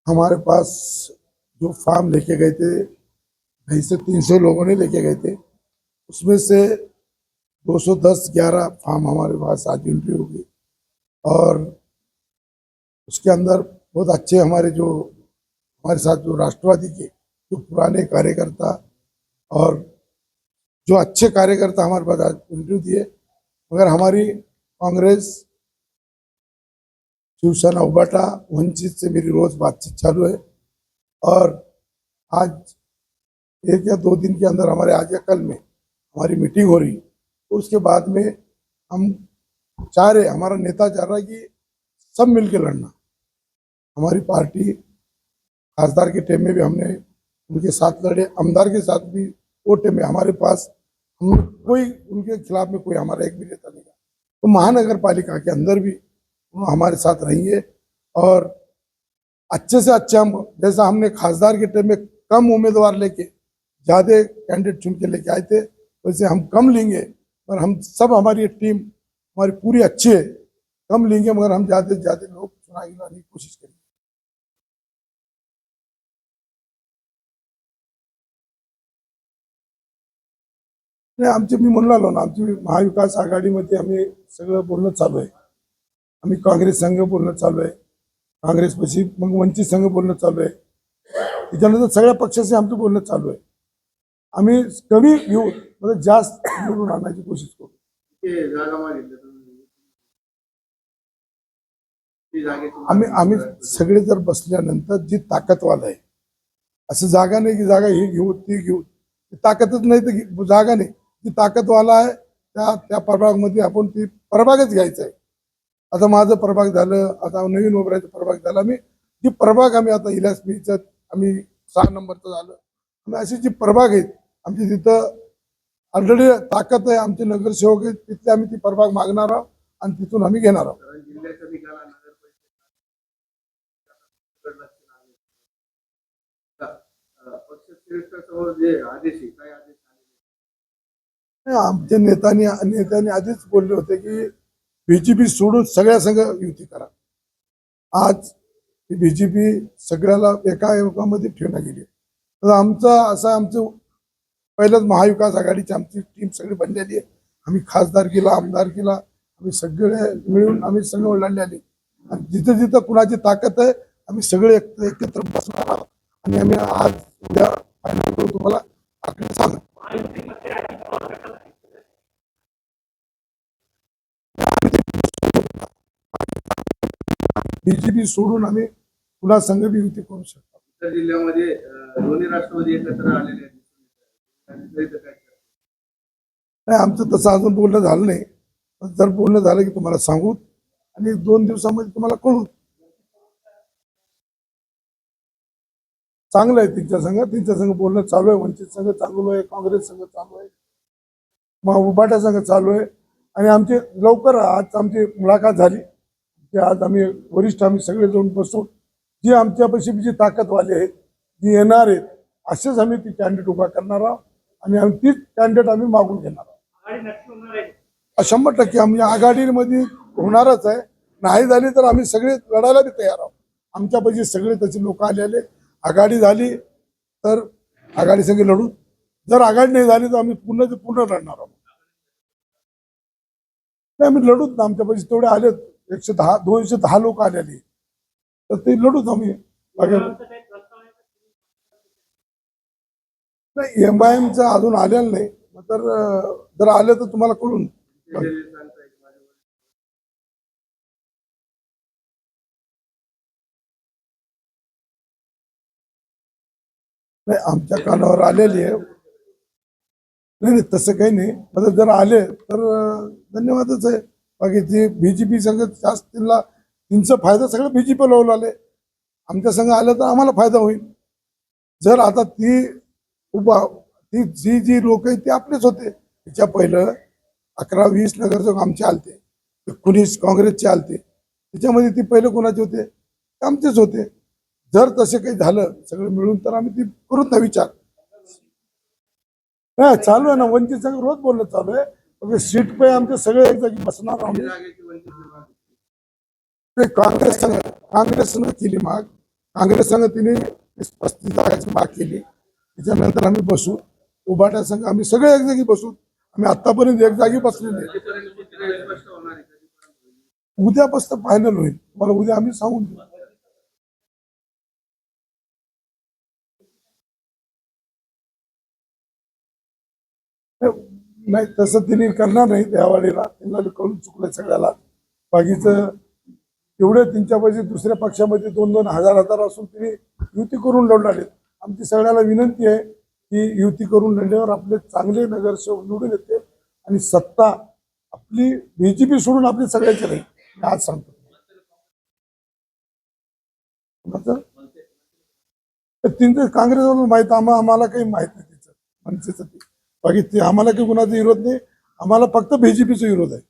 हमारे पास जो फार्म लेके गए थे, 250 से 300 लोगों ने लेके गए थे। उसमें से 210-11 फार्म हमारे पास आज एंट्री होगी। और उसके अंदर बहुत अच्छे हमारे साथ जो राष्ट्रवादी के जो पुराने कार्यकर्ता और जो अच्छे कार्यकर्ता हमारे पास आज एंट्री दिए। मगर हमारी कांग्रेस, शिवसेना, उबाटा, वंचित से मेरी रोज बातचीत चालू है। और आज 1 या 2 दिन के अंदर हमारे आज या कल में हमारी मीटिंग हो रही। तो उसके बाद में हम चाह रहे, हमारा नेता चाह रहा है कि सब मिलकर लड़ना। हमारी पार्टी खासदार के टाइम में भी हमने उनके साथ लड़े, आमदार के साथ भी। वो टाइम में हमारे पास हम कोई उनके खिलाफ में कोई हमारा एक भी नेता नहीं था। तो महानगर पालिका के अंदर भी हमारे साथ रहेंगे। और अच्छे से अच्छा हम, जैसा हमने खासदार के टाइम में कम उम्मीदवार लेके ज्यादा कैंडिडेट चुन के लेके आए थे, वैसे हम कम लेंगे। पर हम सब, हमारी टीम हमारी पूरी अच्छी है, कम लेंगे मगर हम ज्यादा से ज्यादा लोग चुनाव लाने की कोशिश करेंगे। नाही, आमचे मी म्हणून आलो ना, आमची महाविकास आघाडीमध्ये आम्ही सगळं बोलणं चालू आहे। आम्ही काँग्रेस संघ बोलणं चालू आहे, काँग्रेस पशी मग वंचित संघ बोलणं चालू आहे, त्याच्यानंतर सगळ्या पक्षाचे आमचं बोलणं चालू आहे। आम्ही कमी घेऊ म्हणजे जास्त निवडून आणायची कोशिश करू। आम्ही आम्ही सगळे जर बसल्यानंतर जी ताकदवाला आहे, असं जागा नाही की जागा ही घेऊ ती घेऊ, ताकदच नाही तर जागा नाही। जी ताकदवाला आहे त्या त्या प्रभागमध्ये आपण ती प्रभागच घ्यायचा आहे। आता माझं प्रभाग झालं, आता नवीन उभारायचं प्रभाग झाला। आम्ही जी प्रभाग आम्ही आता इलासमीचं आम्ही 6 नंबरचं झालं, आम्ही अशी जी प्रभाग आहेत आमची तिथं ऑलरेडी ताकद आहे, आमचे नगरसेवक आहेत, तिथले आम्ही ती प्रभाग मागणार आहोत आणि तिथून आम्ही घेणार आहोत। आमच्या नेत्यांनी आधीच बोलले होते की बीजेपी सोडून सगळ्या संघ युती करा। आज बीजेपी सगळ्याला एका युगामध्ये ठेवण्यात गेली। तर आमचं पहिलंच महाविकास आघाडीची आमची टीम सगळी बनलेली आहे। आम्ही खासदारकीला, आमदारकीला आम्ही सगळे मिळून आम्ही संघ लढलेले। आणि जिथं जिथं कुणाची ताकद आहे आम्ही सगळे एकत्र बसणार आहोत आणि आम्ही आज उद्या फायनल करू। तुम्हाला आकडे सांग, बीजेपी सोडून आम्ही पुन्हा संघ बी युती करू शकतो। उत्तर जिल्ह्यामध्ये दोन्ही राष्ट्रवादी एकत्र आलेले आहेत। नाही, आमचं तसं अजून बोलणं झालं नाही। जर बोलणं झालं की तुम्हाला सांगू आणि 1-2 दिवसामध्ये तुम्हाला कळू। चांगलं आहे त्यांच्या संघ बोलणं चालू आहे, वंचित संघ चालू आहे, काँग्रेस संघ चालू आहे, मग उबाटा संघ चालू आहे। आणि आमचे लवकर आज आमची मुलाखत झाली की आज आम्ही वरिष्ठ आम्ही सगळे जाऊन बसून जी आमच्यापाशी जी ताकदवाले आहेत, जी येणार आहेत, असेच आम्ही ती कॅन्डिडेट उभा करणार आहोत आणि आम्ही तीच कॅन्डिडेट आम्ही मागून घेणार आहोत। 100% आम्ही आघाडीमध्ये होणारच आहे। नाही झाली तर आम्ही सगळे लढायला बी तयार आहोत। आमच्यापाशी सगळे तसे लोक आलेले। आघाडी झाली तर आघाडी संघ लढू, जर आघाडी नाही झाली तर आम्ही पूर्ण लढणार आहोत। नाही, आम्ही लढूच ना, आमच्यापाशी तेवढे आले 110-210 लोक आलेले, तर ते लढूच आम्ही। नाही, MIMचं अजून आलेलं नाही, तर जर आले तर तुम्हाला कळून। नाही, आमच्या कानावर आलेली आहे। नाही, तसं काही नाही, म्हणजे जर आले तर धन्यवादच आहे। बाकी ते बीजेपी संघ जास्त त्यांचा फायदा सगळं बीजेपी लावून आले। आमच्या संघ आलं तर आम्हाला फायदा होईल। जर आता ती जी लोक आहेत ते आपलेच होते। त्याच्या पहिलं 11-20 नगरसेवक आमचे आलते, 19 काँग्रेसचे आलते, त्याच्यामध्ये ती पहिलं कोणाचे होते, आमचेच होते। जर तसे काही झालं सगळं मिळून तर आम्ही ती करूच ना विचार। नाही, चालू आहे ना, वंचित संघ रोज बोलणं चालू आहे। सीट पे आमचे सगळे एक जागी बसणार आम्ही। काँग्रेसनं केली माग, काँग्रेस संघ तिने 35 जागाची माग केली. त्याच्यानंतर आम्ही बसू, उभाटा संघ आम्ही सगळे एक जागी बसू. आम्ही आतापर्यंत एक जागी बसलेले आहे. कधीपर्यंत सूचना स्पष्ट होणार आहे? कधीपर्यंत होईल? उद्यापासून फायनल होईल. मला उद्या आम्ही सांगून देऊ. नाही तसं तिने करणार नाही त्यावेळेला. त्यांना कळून चुकलं सगळ्याला. बाकीचं एवढे त्यांच्या पैसे दुसऱ्या पक्षामध्ये 2-2 हजार असून तिने युती करून लढले. आमची सगळ्याला विनंती आहे की युती करून लढल्यावर आपले चांगले नगरसेवक निवडून येते आणि सत्ता आपली बीजेपी सोडून आपली सगळ्याची नाही. मी आज सांगतो. त्यांचं काँग्रेसवरून माहित आम्हाला काही माहित नाही. तिचं मनसेचं ते बाकी ते आम्हाला काही कुणाचा विरोध नाही. आम्हाला फक्त बीजेपीचा विरोध आहे.